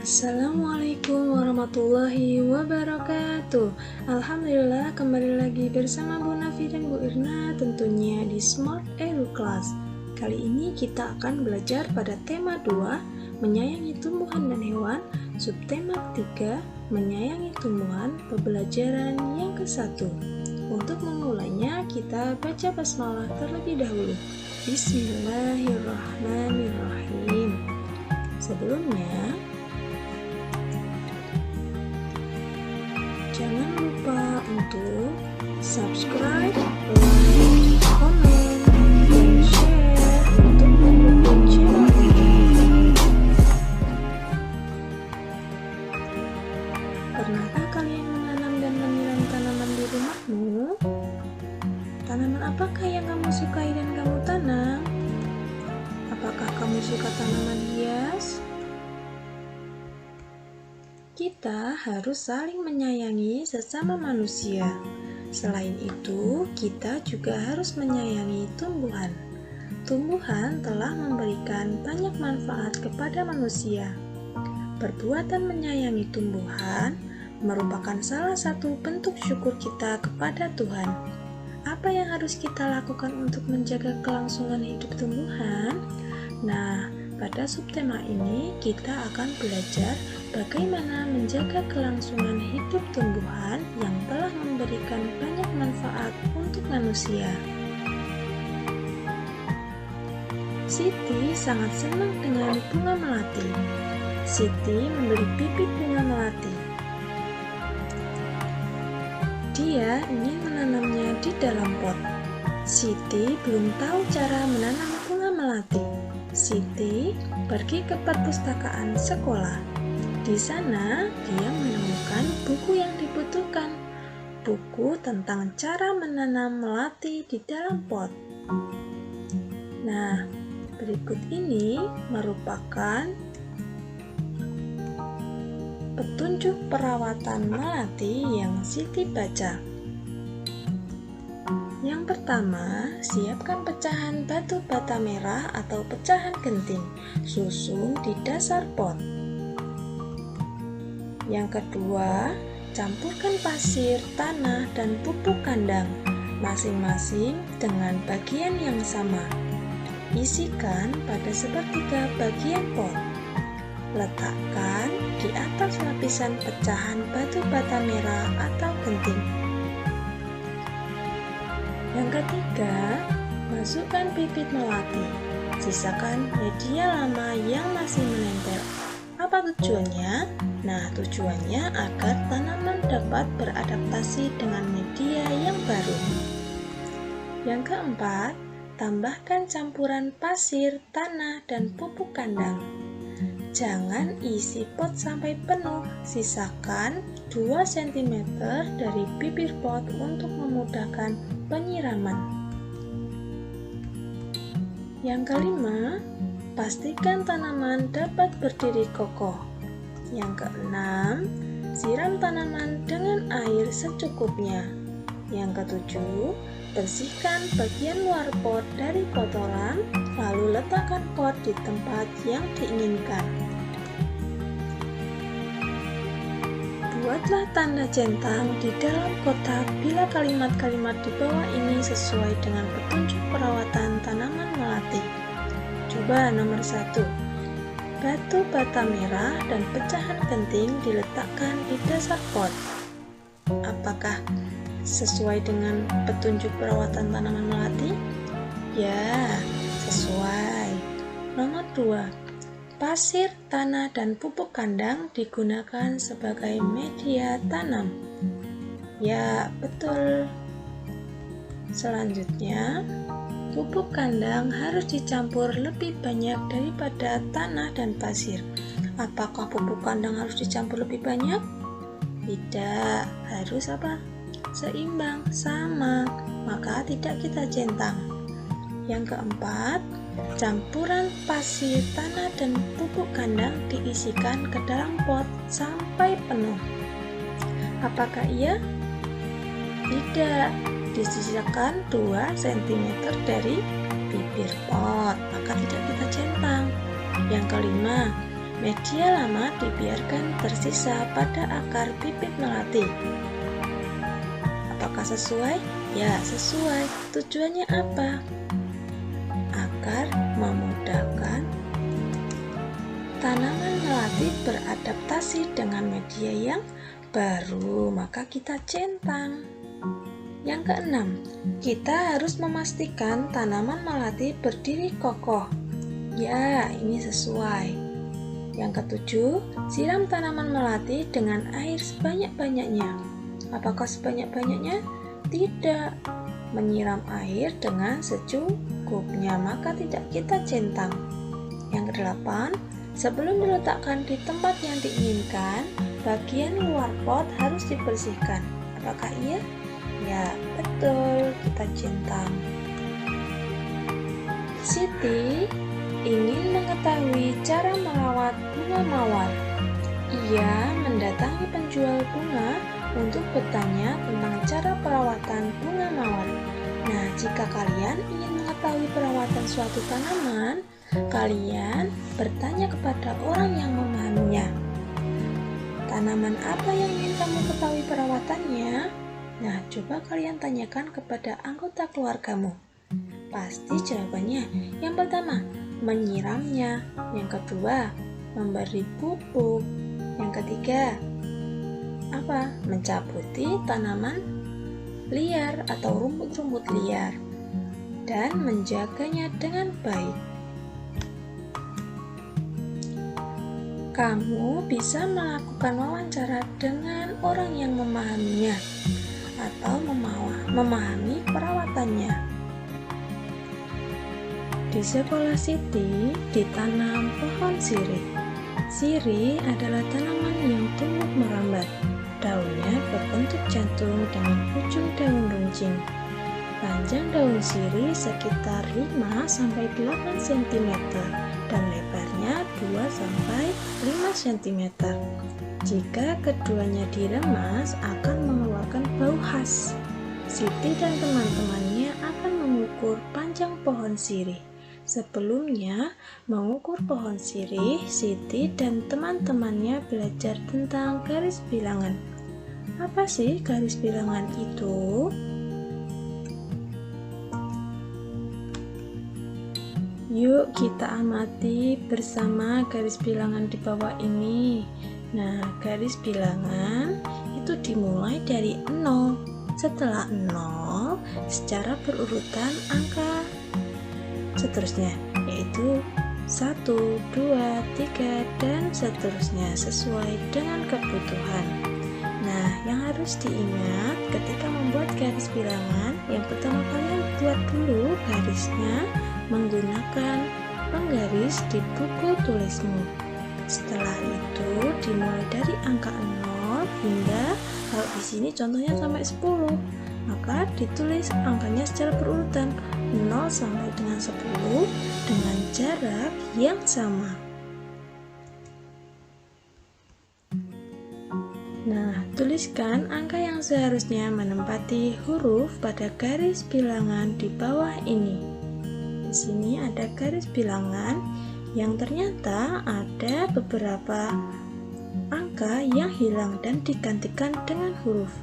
Assalamualaikum warahmatullahi wabarakatuh. Alhamdulillah, kembali lagi bersama Bu Nafi dan Bu Irna tentunya di Smart Edu Class. Kali ini kita akan belajar pada tema 2, menyayangi tumbuhan dan hewan, subtema 3, menyayangi tumbuhan, pembelajaran yang ke-1. Untuk memulainya, kita baca basmalah terlebih dahulu. Bismillahirrahmanirrahim. Sebelumnya, jangan lupa untuk subscribe, like, komen, dan share untuk mendukung channel ini. Pernahkah kalian menanam dan menyiram tanaman di rumahmu? Tanaman apakah yang kamu sukai dan kamu tanam? Apakah kamu suka tanaman hias? Kita harus saling menyayangi sesama manusia. Selain itu, kita juga harus menyayangi tumbuhan. Tumbuhan telah memberikan banyak manfaat kepada manusia. Perbuatan menyayangi tumbuhan merupakan salah satu bentuk syukur kita kepada Tuhan. Apa yang harus kita lakukan untuk menjaga kelangsungan hidup tumbuhan? Nah, pada subtema ini kita akan belajar bagaimana menjaga kelangsungan hidup tumbuhan yang telah memberikan banyak manfaat untuk manusia. Siti sangat senang dengan bunga melati. Siti membeli bibit bunga melati. Dia ingin menanamnya di dalam pot. Siti belum tahu cara menanam bunga melati. Siti pergi ke perpustakaan sekolah. Di sana, dia menemukan buku yang dibutuhkan, buku tentang cara menanam melati di dalam pot. Nah, berikut ini merupakan petunjuk perawatan melati yang Siti baca. Yang pertama, siapkan pecahan batu bata merah atau pecahan genting, susun di dasar pot. Yang kedua, campurkan pasir, tanah, dan pupuk kandang, masing-masing dengan bagian yang sama. Isikan pada sepertiga bagian pot. Letakkan di atas lapisan pecahan batu bata merah atau genting. Yang ketiga, masukkan bibit melati. Sisakan media lama yang masih menempel. Apa tujuannya? Nah, tujuannya agar tanaman dapat beradaptasi dengan media yang baru. Yang keempat, tambahkan campuran pasir, tanah, dan pupuk kandang. Jangan isi pot sampai penuh, sisakan 2 cm dari bibir pot untuk memudahkan penyiraman. Yang kelima, pastikan tanaman dapat berdiri kokoh. Yang keenam, siram tanaman dengan air secukupnya. Yang ketujuh, bersihkan bagian luar pot dari kotoran, lalu letakkan pot di tempat yang diinginkan. Buatlah tanda centang di dalam kotak bila kalimat-kalimat di bawah ini sesuai dengan petunjuk perawatan tanaman melati. Coba nomor 1. Batu bata merah dan pecahan genting diletakkan di dasar pot. Apakah sesuai dengan petunjuk perawatan tanaman melati? Ya, sesuai. Nomor 2. Pasir, tanah, dan pupuk kandang digunakan sebagai media tanam. Ya, betul. Selanjutnya, pupuk kandang harus dicampur lebih banyak daripada tanah dan pasir. Apakah pupuk kandang harus dicampur lebih banyak? Tidak, harus apa? Seimbang, sama, maka tidak kita centang. Yang keempat, campuran pasir, tanah, dan pupuk kandang diisikan ke dalam pot sampai penuh. Apakah iya? Tidak, disisakan 2 cm dari bibir pot, maka tidak kita centang. Yang kelima, Media lama dibiarkan tersisa pada akar bibit melati. Apakah sesuai? Ya, sesuai. Tujuannya apa? Agar memudahkan tanaman melati beradaptasi dengan media yang baru, maka kita centang. Yang keenam, kita harus memastikan tanaman melati berdiri kokoh. Ya, ini sesuai. Yang ketujuh, siram tanaman melati dengan air sebanyak-banyaknya. Apakah sebanyak-banyaknya? Tidak. Menyiram air dengan secukupnya, maka tidak kita centang. Yang kedelapan, sebelum diletakkan di tempat yang diinginkan, bagian luar pot harus dibersihkan. Apakah iya? Ya, betul, kita centang. Siti ingin mengetahui cara merawat bunga mawar. Ia mendatangi penjual bunga untuk bertanya tentang cara perawatan bunga mawar. Nah, jika kalian ingin mengetahui perawatan suatu tanaman, kalian bertanya kepada orang yang memahaminya. Tanaman apa yang ingin kamu ketahui perawatannya? Nah, coba kalian tanyakan kepada anggota keluargamu. Pasti jawabannya yang pertama, menyiramnya. Yang kedua, memberi pupuk. Yang ketiga, apa? Mencabuti tanaman liar atau rumput-rumput liar dan menjaganya dengan baik. Kamu bisa melakukan wawancara dengan orang yang memahaminya atau memahami perawatannya. Di sekolah Siti ditanam pohon sirih. Sirih adalah tanaman yang tumbuh merambat. Daunnya berbentuk jantung dengan ujung daun runcing. Panjang daun sirih sekitar 5-8 cm dan lebarnya 2-5 cm. Jika keduanya diremas akan mengeluarkan bau khas. Siti dan teman-temannya akan mengukur panjang pohon sirih. Sebelumnya mengukur pohon sirih, Siti dan teman-temannya belajar tentang garis bilangan. Apa sih garis bilangan itu? Yuk kita amati bersama garis bilangan di bawah ini. Nah, garis bilangan itu dimulai dari 0. Setelah 0, secara berurutan angka seterusnya, yaitu 1, 2, 3, dan seterusnya sesuai dengan kebutuhan. Nah, yang harus diingat ketika membuat garis bilangan, yang pertama kalian buat dulu garisnya menggunakan penggaris di buku tulismu. Setelah itu dimulai dari angka 0 hingga, kalau di sini contohnya sampai 10, maka ditulis angkanya secara berurutan 0 sampai dengan 10 dengan jarak yang sama. Nah, tuliskan angka yang seharusnya menempati huruf pada garis bilangan di bawah ini. Di sini ada garis bilangan yang ternyata ada beberapa angka yang hilang dan digantikan dengan huruf.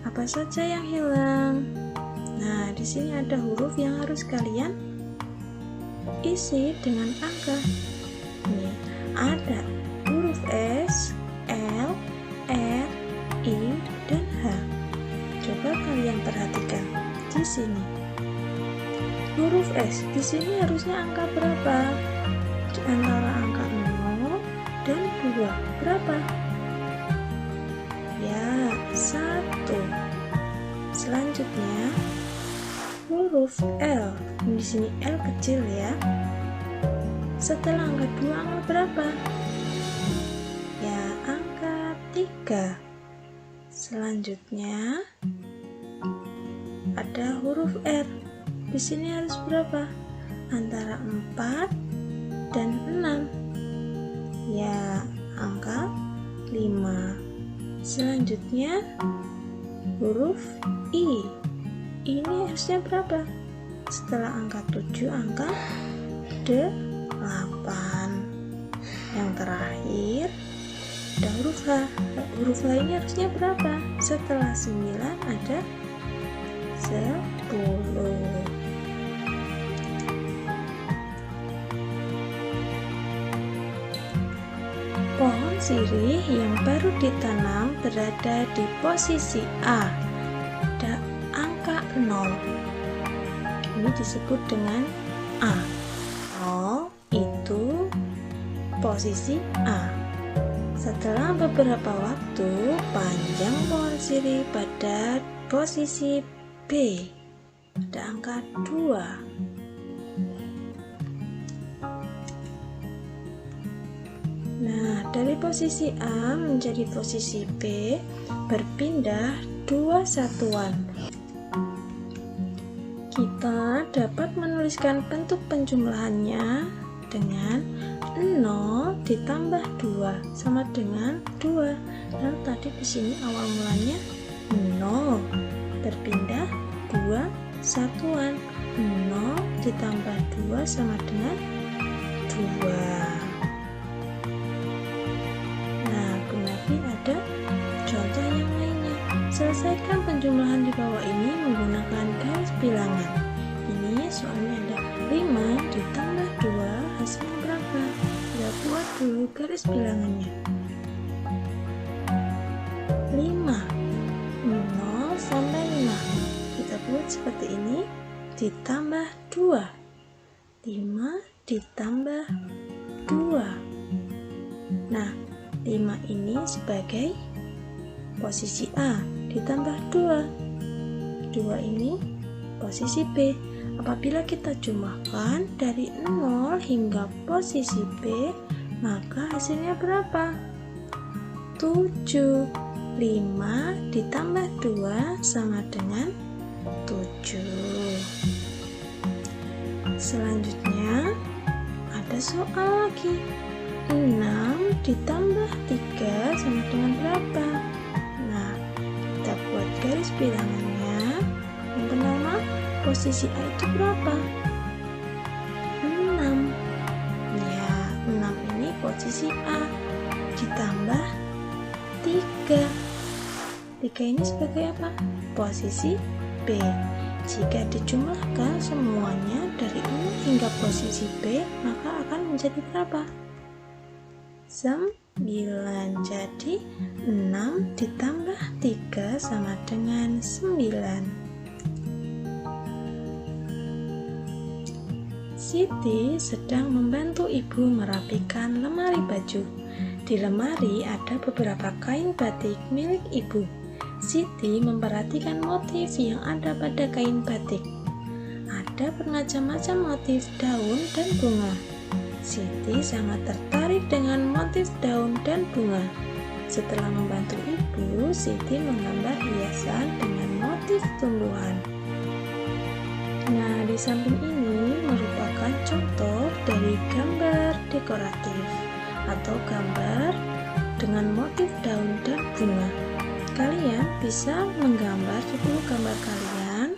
Apa saja yang hilang? Nah, di sini ada huruf yang harus kalian isi dengan angka. Ini ada huruf S, L, R, I, dan H. Coba kalian perhatikan di sini. Huruf S di sini harusnya angka berapa? Di antara angka 0 dan 2 berapa? Ya, 1. Selanjutnya huruf L. Di sini L kecil ya. Setelah angka 2 angka berapa? Ya, angka 3. Selanjutnya ada huruf R. Di sini harus berapa? Antara 4 dan 6. Ya, angka 5. Selanjutnya huruf I. Ini harusnya berapa? Setelah angka 7, angka 8. Yang terakhir ada huruf H. Huruf H ini harusnya berapa? Setelah 9 ada 10. Pohon sirih yang baru ditanam berada di posisi A. Ada angka 0. Ini disebut dengan A. 0 itu posisi A. Setelah beberapa waktu, panjang pohon sirih pada posisi B. Ada angka 2. Nah, dari posisi A menjadi posisi B berpindah 2 satuan. Kita dapat menuliskan bentuk penjumlahannya dengan 0 ditambah 2 sama dengan 2. Dan tadi di sini awal mulanya 0 berpindah 2 satuan. 0 ditambah 2 sama dengan 2. Ada contoh yang lainnya. Selesaikan penjumlahan di bawah ini menggunakan garis bilangan. Ini soalnya ada 5 ditambah 2 hasilnya berapa? Kita buat dulu garis bilangannya. 5 0 sampai 5 kita buat seperti ini, ditambah 2 5 ditambah 2. Nah, 5 ini sebagai posisi A ditambah 2 ini posisi B. Apabila kita jumlahkan dari 0 hingga posisi B, maka hasilnya berapa? 7. 5 ditambah 2 sama dengan 7. Selanjutnya ada soal lagi. 6 ditambah 3 sama dengan berapa? Nah, kita buat garis bilangannya. Yang pertama, posisi A itu berapa? 6. Ya, 6 ini posisi A ditambah 3. 3 ini sebagai apa? Posisi B. Jika dijumlahkan semuanya dari 0 hingga posisi B, maka akan menjadi berapa? 9. Jadi 6 ditambah 3 sama dengan 9. Siti sedang membantu ibu merapikan lemari baju. Di lemari ada beberapa kain batik milik ibu. Siti memperhatikan motif yang ada pada kain batik. Ada bermacam-macam motif daun dan bunga. Siti sangat tertarik dengan motif daun dan bunga. Setelah membantu ibu, Siti menggambar hiasan dengan motif tumbuhan. Nah, di samping ini merupakan contoh dari gambar dekoratif atau gambar dengan motif daun dan bunga. Kalian bisa menggambar dulu gambar kalian,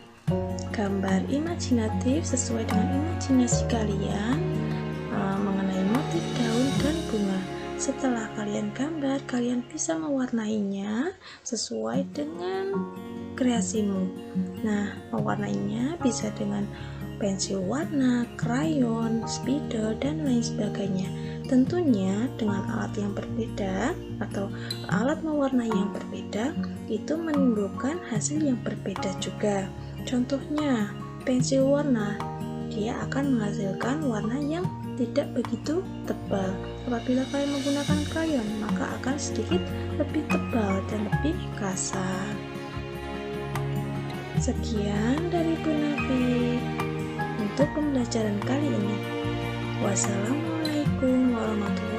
gambar imajinatif sesuai dengan imajinasi kalian mengenai motif daun dan bunga. Setelah kalian gambar, kalian bisa mewarnainya sesuai dengan kreasimu. Nah, mewarnainya bisa dengan pensil warna, krayon, spidol, dan lain sebagainya. Tentunya dengan alat yang berbeda atau alat mewarnai yang berbeda itu menimbulkan hasil yang berbeda juga. Contohnya, pensil warna, dia akan menghasilkan warna yang tidak begitu tebal. Apabila kalian menggunakan krayon, maka akan sedikit lebih tebal dan lebih kasar. Sekian dari Bu Nafi untuk pembelajaran kali ini. Wassalamualaikum warahmatullahi wabarakatuh.